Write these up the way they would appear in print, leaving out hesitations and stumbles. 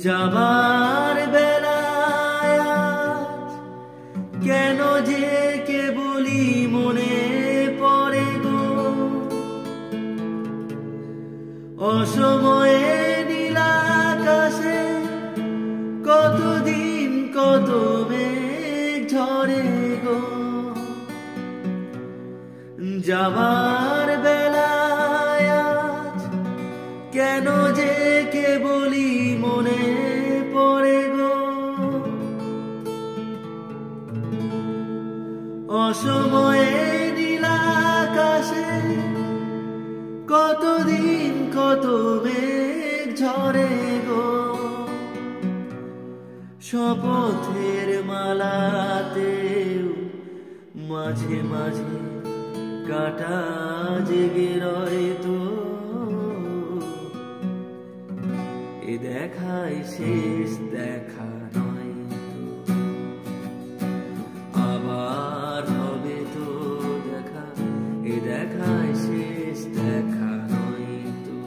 যাবার বেলায় কেন যে কেবলই মনে পড়ে গো, অসময়ে নীলাকাশে কতদিন কত মেঘ ঝরে গো। যাবার বেলায় কেন যে কেবলই মনে পড়ে গো, অসময়ে নীলাকাশে কতদিন কত মেঘ ঝরে গো। শপথের মালাতেও মাঝে মাঝে কাটা জেগে রয় তো, এ দেখাই শেষ দেখা নয় তো, আবার হবে তো দেখা, এ দেখাই শেষ দেখা নয় তো।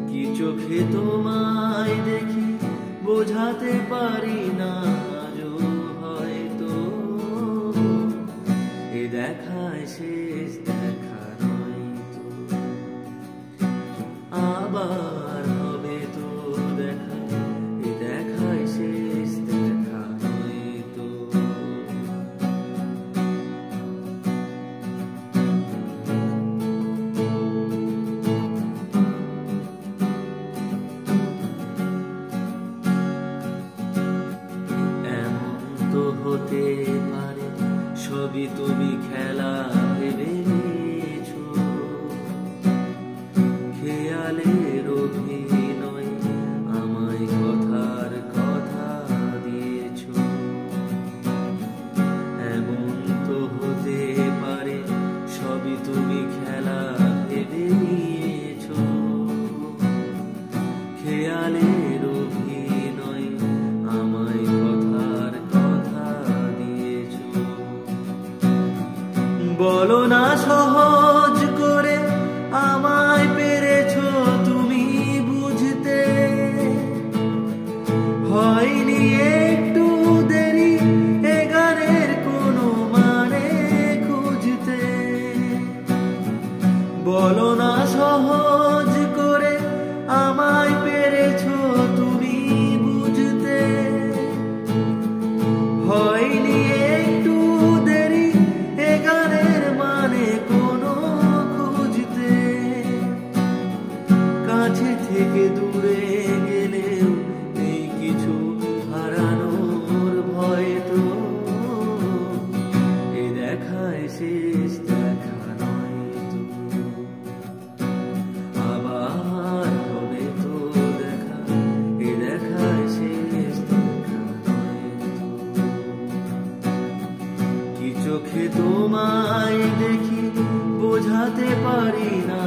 কি চোখে তোমায় দেখি বোঝাতে পারি না আজও হয়তো, এ দেখায় শেষ দেখা নয় তো, আবার হবে তো দেখা, এ দেখায় শেষ দেখা নয় তো। হতে পারে সবই তুমি খেলা ভেবে নিয়েছো, খেয়ালের অভিনয় আমায় কথার কথা দিয়েছো। এমন তো হতে পারে সবই তুমি খেলা ভেবে নিয়েছো, খেয়ালের অভিনয় আমায় কথার কথা দিয়েছো। বলো না সহজ করে আমায় পেরেছো তুমি বুঝতে, হয়নি একটু দেরি এ গানের কোনো মানে খুঁজতে। বলো না সহজ করে আমায় পেরেছো তুমি বুঝতে, হয়নি একটু দেরি এ গানের মানে কোনো খুঁজতে। কাছে থেকে দূরে গেলেও নেই কিছু হারানোর ভয় তো, এ দেখায় শেষ দেখা নয় তো, আবার হবে তো দেখা, এ দেখায় শেষ দেখা নয় তো। কি চোখে তোমায় দেখি বোঝাতে পারি না